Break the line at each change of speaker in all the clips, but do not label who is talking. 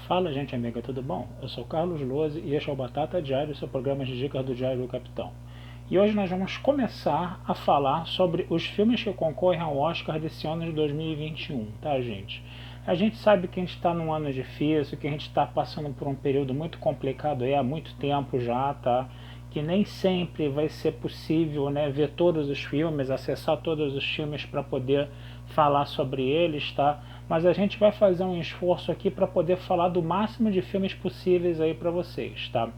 Fala, gente amiga, tudo bom? Eu sou Carlos Lose e este é o Batata Diário, seu programa de dicas do Diário do Capitão. E hoje nós vamos começar a falar sobre os filmes que concorrem ao Oscar desse ano de 2021, tá, gente? A gente sabe que a gente está num ano difícil, que a gente está passando por um período muito complicado aí há muito tempo já, tá? Que nem sempre vai ser possível, né, ver todos os filmes, acessar todos os filmes para poder falar sobre eles, tá? Mas a gente vai fazer um esforço aqui para poder falar do máximo de filmes possíveis aí para vocês, tá?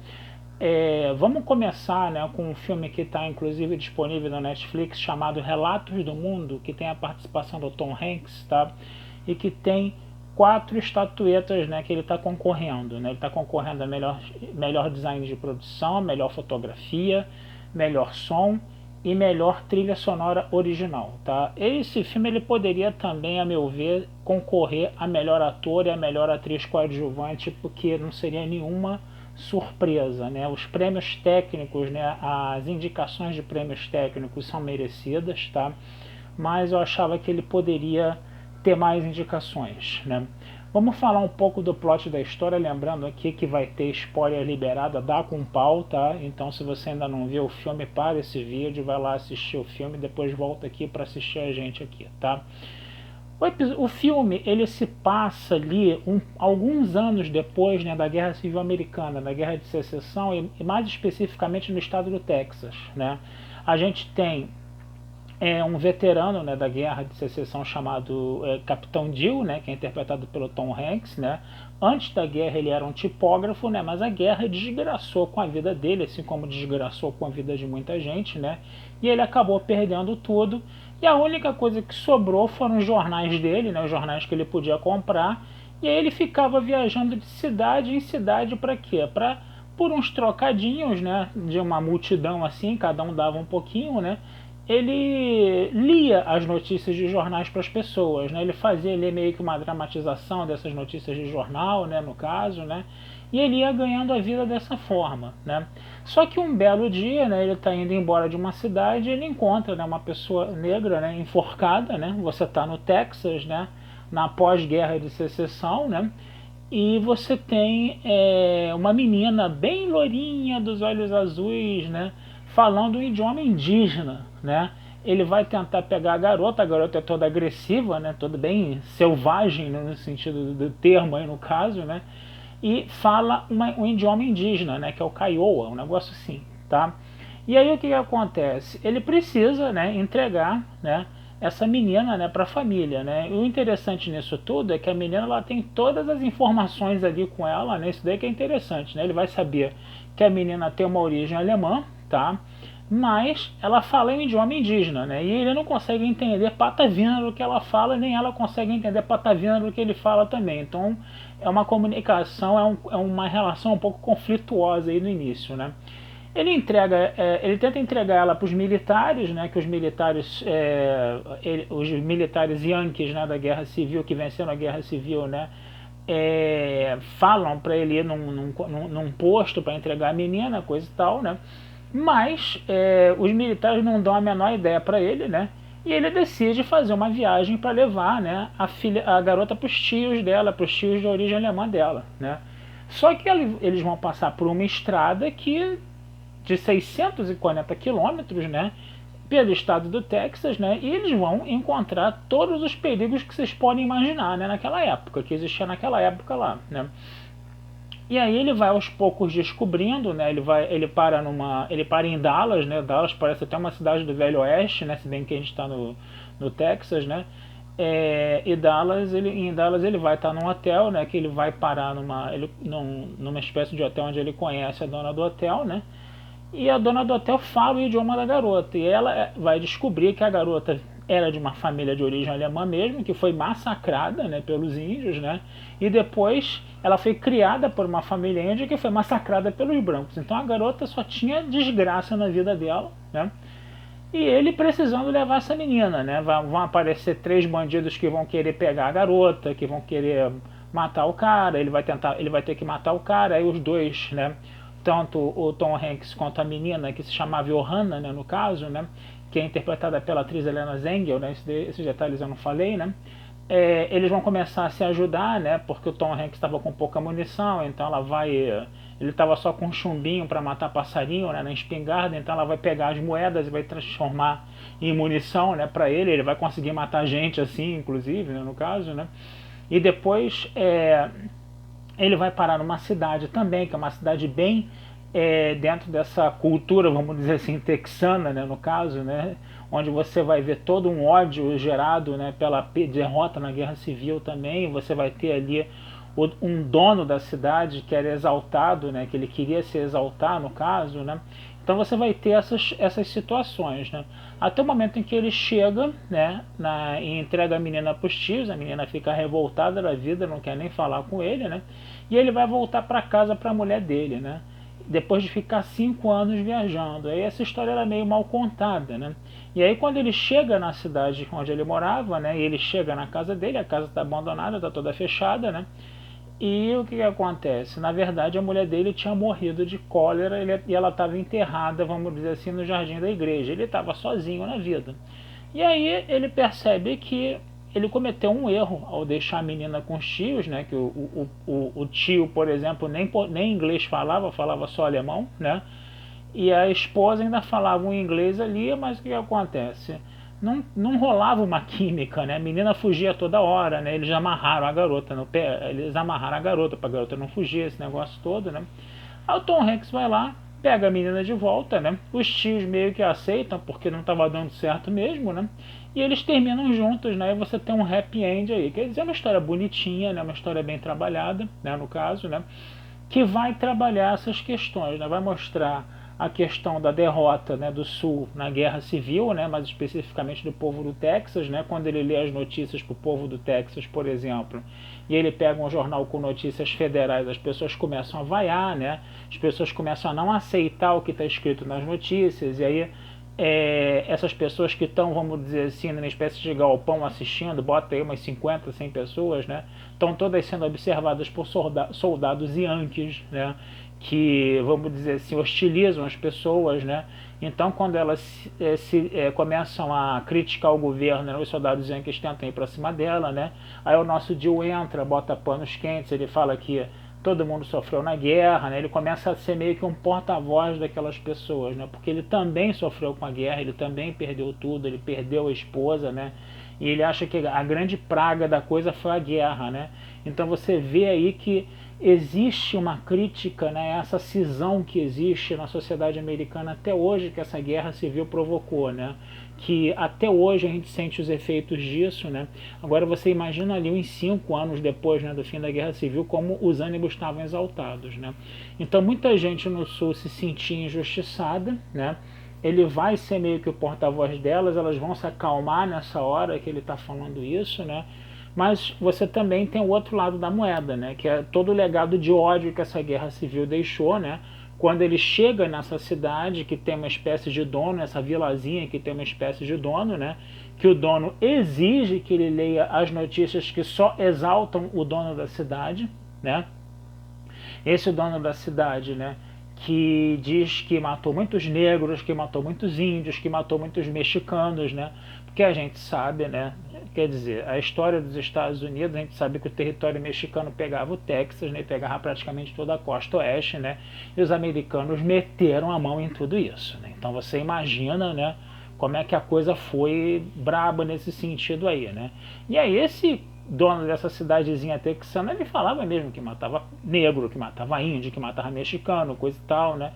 Vamos começar, né, com um filme que está inclusive disponível na Netflix chamado Relatos do Mundo, que tem a participação do Tom Hanks, tá? E que tem 4 estatuetas, né, que ele está concorrendo, né? Ele está concorrendo a melhor design de produção, melhor fotografia, melhor som e melhor trilha sonora original, tá? Esse filme ele poderia também, a meu ver, concorrer a melhor ator e a melhor atriz coadjuvante, porque não seria nenhuma surpresa, né? Os prêmios técnicos, né, as indicações de prêmios técnicos são merecidas, tá? Mas eu achava que ele poderia ter mais indicações, né? Vamos falar um pouco do plot da história, lembrando aqui que vai ter spoiler liberado, dá com pau, tá? Então se você ainda não viu o filme, para esse vídeo, vai lá assistir o filme, depois volta aqui para assistir a gente aqui, tá? O filme ele se passa ali alguns anos depois, né, da Guerra Civil Americana, da Guerra de Secessão e mais especificamente no estado do Texas, né? A gente tem um veterano, né, da Guerra de Secessão chamado Capitão Dill, né, que é interpretado pelo Tom Hanks, né? Antes da guerra ele era um tipógrafo, né, mas a guerra desgraçou com a vida dele, assim como desgraçou com a vida de muita gente, né? E ele acabou perdendo tudo. E a única coisa que sobrou foram os jornais dele, né, os jornais que ele podia comprar. E aí ele ficava viajando de cidade em cidade para quê? Para por uns trocadinhos, né, de uma multidão assim, cada um dava um pouquinho, né? Ele lia as notícias de jornais para as pessoas, né? Ele fazia ali meio que uma dramatização dessas notícias de jornal, né, no caso, né? E ele ia ganhando a vida dessa forma, né? Só que um belo dia, né, ele está indo embora de uma cidade e ele encontra, né, uma pessoa negra, né, enforcada, né? Você está no Texas, né, na pós-guerra de secessão, né? E você tem uma menina bem lourinha, dos olhos azuis, né, falando um idioma indígena, né? Ele vai tentar pegar a garota é toda agressiva, né, toda bem selvagem, né, no sentido do termo aí no caso, né? E fala um idioma indígena, né, que é o Kiowa, um negócio assim, tá? E aí o que acontece? Ele precisa, né, entregar, né, essa menina, né, para a família, né? E o interessante nisso tudo é que a menina ela tem todas as informações ali com ela, né? Isso daí que é interessante, né? Ele vai saber que a menina tem uma origem alemã, tá? Mas ela fala em idioma indígena, né? E ele não consegue entender patavina do que ela fala, nem ela consegue entender patavina do que ele fala também. Então é uma comunicação, é uma relação um pouco conflituosa aí no início, né? Ele tenta entregar ela para os militares, né? Que os militares, os militares yankees, né, da Guerra Civil, que venceram a Guerra Civil, né? Falam para ele ir num posto para entregar a menina, coisa e tal, né? Mas os militares não dão a menor ideia para ele, né? E ele decide fazer uma viagem para levar, né, a garota para os tios dela, para os tios de origem alemã dela, né? Só que eles vão passar por uma estrada que de 640 quilômetros, né, pelo estado do Texas, né, e eles vão encontrar todos os perigos que vocês podem imaginar, né, naquela época, que existia naquela época lá, né. E aí ele vai aos poucos descobrindo, né? Ele para em Dallas, né? Dallas parece até uma cidade do Velho Oeste, né? Se bem que a gente está no Texas, né? E em Dallas ele vai estar num hotel, né? Que ele vai parar numa espécie de hotel onde ele conhece a dona do hotel, né? E a dona do hotel fala o idioma da garota. E ela vai descobrir que a garota era de uma família de origem alemã mesmo, que foi massacrada, né, pelos índios, né? E depois ela foi criada por uma família índia que foi massacrada pelos brancos. Então a garota só tinha desgraça na vida dela, né? E ele precisando levar essa menina, né? Vão aparecer 3 bandidos que vão querer pegar a garota, que vão querer matar o cara. Ele vai ter que matar o cara. Aí os dois, né? Tanto o Tom Hanks quanto a menina, que se chamava Johanna, né, no caso, né, que é interpretada pela atriz Helena Zengel, né, esses detalhes eu não falei, né, eles vão começar a se ajudar, né? Porque o Tom Hanks estava com pouca munição, então ele estava só com um chumbinho para matar passarinho, né, na espingarda, então ela vai pegar as moedas e vai transformar em munição, né, para ele vai conseguir matar gente assim, inclusive, né, no caso, né? E depois ele vai parar numa cidade também, que é uma cidade bem dentro dessa cultura, vamos dizer assim, texana, né, no caso, né, onde você vai ver todo um ódio gerado, né, pela derrota na Guerra Civil também. Você vai ter ali um dono da cidade que era exaltado, né, que ele queria se exaltar, no caso, né. Então você vai ter essas situações, né, até o momento em que ele chega, né, e entrega a menina para os tios. A menina fica revoltada da vida, não quer nem falar com ele, né, e ele vai voltar para casa, para a mulher dele, né, depois de ficar 5 anos viajando. Aí essa história era meio mal contada, né? E aí quando ele chega na cidade onde ele morava, né, e ele chega na casa dele, a casa está abandonada, está toda fechada, né? E o que acontece? Na verdade, a mulher dele tinha morrido de cólera e ela estava enterrada, vamos dizer assim, no jardim da igreja. Ele estava sozinho na vida. E aí ele percebe que ele cometeu um erro ao deixar a menina com os tios, né? Que o tio, por exemplo, nem inglês falava só alemão, né? E a esposa ainda falava um inglês ali, mas o que acontece? Não rolava uma química, né? A menina fugia toda hora, né? Eles amarraram a garota no pé, eles amarraram a garota para a garota não fugir, esse negócio todo, né? Aí o Tom Hanks vai lá, pega a menina de volta, né? Os tios meio que aceitam, porque não estava dando certo mesmo, né? E eles terminam juntos, né? E você tem um happy end aí. Quer dizer, é uma história bonitinha, né? Uma história bem trabalhada, né? No caso, né? Que vai trabalhar essas questões, né? Vai mostrar a questão da derrota, né, do Sul na Guerra Civil, né, mais especificamente do povo do Texas, né, quando ele lê as notícias para o povo do Texas, por exemplo, e ele pega um jornal com notícias federais, as pessoas começam a vaiar, né, as pessoas começam a não aceitar o que está escrito nas notícias, e aí essas pessoas que estão, vamos dizer assim, numa espécie de galpão assistindo, bota aí umas 50, 100 pessoas, né, estão todas sendo observadas por soldados yankees, né, que, vamos dizer assim, hostilizam as pessoas, né? Então, quando elas começam a criticar o governo, né, os soldados yankees tentam ir para cima dela, né? Aí o nosso Jill entra, bota panos quentes, ele fala que todo mundo sofreu na guerra, né? Ele começa a ser meio que um porta-voz daquelas pessoas, né? Porque ele também sofreu com a guerra, ele também perdeu tudo, ele perdeu a esposa, né? E ele acha que a grande praga da coisa foi a guerra, né? Então você vê aí que existe uma crítica, né, essa cisão que existe na sociedade americana até hoje, que essa guerra civil provocou, né, que até hoje a gente sente os efeitos disso, né. Agora você imagina ali uns 5 anos depois, né, do fim da guerra civil, como os ânimos estavam exaltados, né. Então muita gente no Sul se sentia injustiçada, né. Ele vai ser meio que o porta-voz delas, elas vão se acalmar nessa hora que ele está falando isso, né. Mas você também tem o outro lado da moeda, né, que é todo o legado de ódio que essa guerra civil deixou, né, quando ele chega nessa cidade que tem uma espécie de dono, essa vilazinha que tem uma espécie de dono, né, que o dono exige que ele leia as notícias que só exaltam o dono da cidade, né, esse dono da cidade, né, que diz que matou muitos negros, que matou muitos índios, que matou muitos mexicanos, né, porque a gente sabe, né, quer dizer, a história dos Estados Unidos, a gente sabe que o território mexicano pegava o Texas, né, pegava praticamente toda a costa oeste, né, e os americanos meteram a mão em tudo isso, né. Então você imagina, né, como é que a coisa foi braba nesse sentido aí, né. E aí esse dono dessa cidadezinha texana, ele falava mesmo que matava negro, que matava índio, que matava mexicano, coisa e tal, né.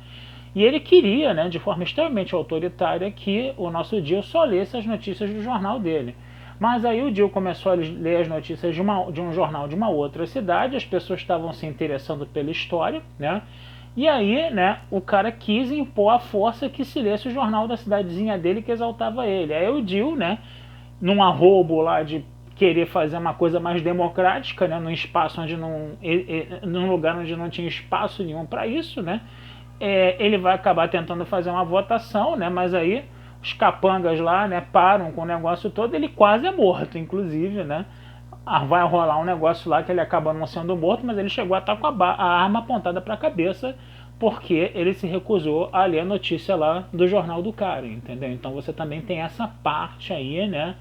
E ele queria, né, de forma extremamente autoritária, que o nosso Jill só lesse as notícias do jornal dele. Mas aí o Jill começou a ler as notícias de um jornal de uma outra cidade, as pessoas estavam se interessando pela história, né? E aí, né, o cara quis impor à força que se lesse o jornal da cidadezinha dele que exaltava ele. Aí o Jill, né, num arrobo lá de querer fazer uma coisa mais democrática, né, num espaço onde num lugar onde não tinha espaço nenhum para isso, né? Ele vai acabar tentando fazer uma votação, né, mas aí os capangas lá, né, param com o negócio todo, ele quase é morto, inclusive, né, vai rolar um negócio lá que ele acaba não sendo morto, mas ele chegou a estar com a arma apontada para a cabeça, porque ele se recusou a ler a notícia lá do jornal do cara, entendeu? Então você também tem essa parte aí, né,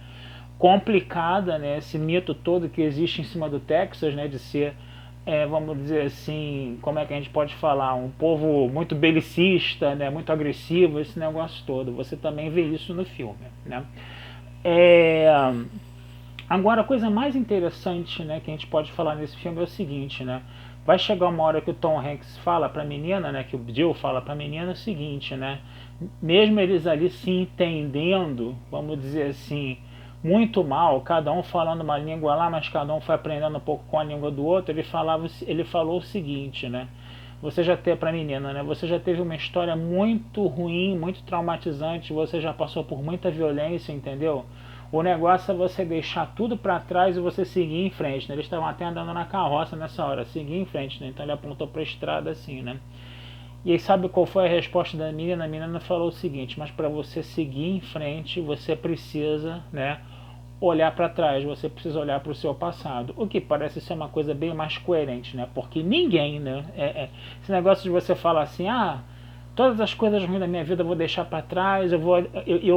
complicada, né, esse mito todo que existe em cima do Texas, né, de ser, vamos dizer assim, como é que a gente pode falar, um povo muito belicista, né, muito agressivo, esse negócio todo. Você também vê isso no filme, né. Agora, a coisa mais interessante, né, que a gente pode falar nesse filme é o seguinte, né, vai chegar uma hora que o Tom Hanks fala pra menina, né, que o Jill fala pra menina o seguinte, né, mesmo eles ali se entendendo, vamos dizer assim, muito mal, cada um falando uma língua lá, mas cada um foi aprendendo um pouco com a língua do outro, ele falou o seguinte, né, você já teve, pra menina, né, você já teve uma história muito ruim, muito traumatizante, você já passou por muita violência, entendeu? O negócio é você deixar tudo para trás e você seguir em frente, né? Eles estavam até andando na carroça nessa hora, seguir em frente, né? Então ele apontou para a estrada assim, né? E aí sabe qual foi a resposta da menina? A menina falou o seguinte, mas para você seguir em frente, você precisa, né, olhar para trás, você precisa olhar para o seu passado. O que parece ser uma coisa bem mais coerente, né? Porque ninguém, né? Esse negócio de você falar assim, todas as coisas ruins da minha vida eu vou deixar para trás, eu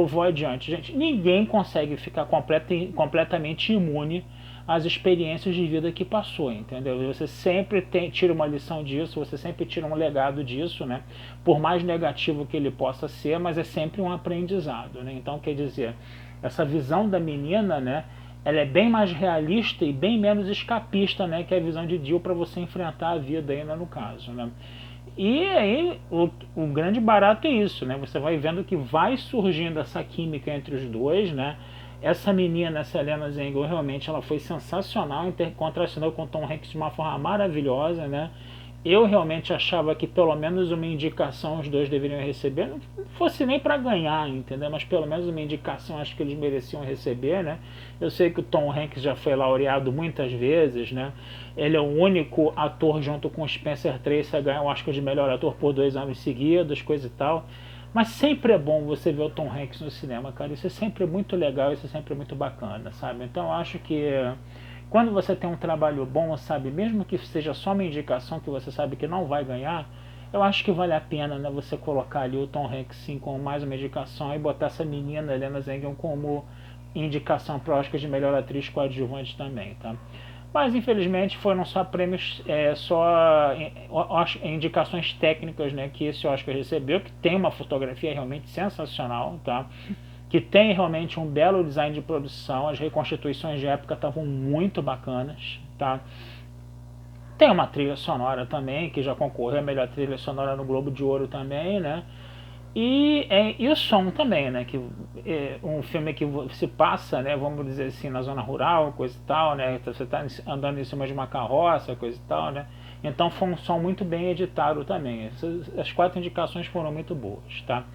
vou adiante. Gente, ninguém consegue ficar completamente imune às experiências de vida que passou, entendeu? Você sempre tira uma lição disso, você sempre tira um legado disso, né? Por mais negativo que ele possa ser, mas é sempre um aprendizado, né? Então, quer dizer, essa visão da menina, né? Ela é bem mais realista e bem menos escapista, né? Que a visão de Jill para você enfrentar a vida ainda no caso, né? E aí o grande barato é isso, né? Você vai vendo que vai surgindo essa química entre os dois, né? Essa menina, essa Helena Zengel, realmente ela foi sensacional, contracenou com o Tom Hanks de uma forma maravilhosa, né? Eu realmente achava que pelo menos uma indicação os dois deveriam receber, não fosse nem para ganhar, entendeu? Mas pelo menos uma indicação acho que eles mereciam receber, né? Eu sei que o Tom Hanks já foi laureado muitas vezes, né? Ele é o único ator junto com o Spencer Tracy a ganhar o Oscar de melhor ator por 2 anos seguidos, coisa e tal. Mas sempre é bom você ver o Tom Hanks no cinema, cara. Isso é sempre muito legal, isso é sempre muito bacana, sabe? Então eu acho que quando você tem um trabalho bom, sabe, mesmo que seja só uma indicação que você sabe que não vai ganhar, eu acho que vale a pena, né, você colocar ali o Tom Hanks sim com mais uma indicação e botar essa menina Helena Zengel como indicação para o Oscar de melhor atriz coadjuvante também, tá? Mas infelizmente foram só prêmios, indicações técnicas, né, que esse Oscar recebeu, que tem uma fotografia realmente sensacional, tá? Que tem realmente um belo design de produção, as reconstituições de época estavam muito bacanas, tá? Tem uma trilha sonora também, que já concorreu a melhor trilha sonora no Globo de Ouro também, né? E o som também, né? Que é um filme que se passa, né? Vamos dizer assim, na zona rural, coisa e tal, né? Você está andando em cima de uma carroça, coisa e tal, né? Então foi um som muito bem editado também. As 4 indicações foram muito boas, tá?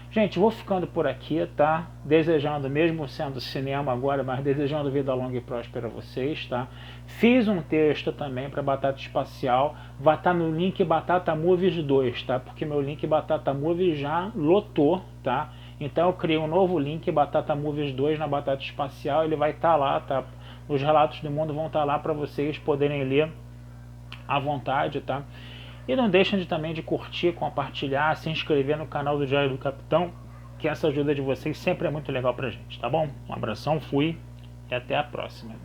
Gente, vou ficando por aqui, tá? Desejando, mesmo sendo cinema agora, mas desejando vida longa e próspera a vocês, tá? Fiz um texto também para Batata Espacial, vai estar no link Batata Movies 2, tá? Porque meu link Batata Movies já lotou, tá? Então eu criei um novo link Batata Movies 2 na Batata Espacial, ele vai estar lá, tá? Os relatos do mundo vão estar lá para vocês poderem ler à vontade, tá? E não deixem também de curtir, compartilhar, se inscrever no canal do Diário do Capitão, que essa ajuda de vocês sempre é muito legal pra gente, tá bom? Um abração, fui e até a próxima.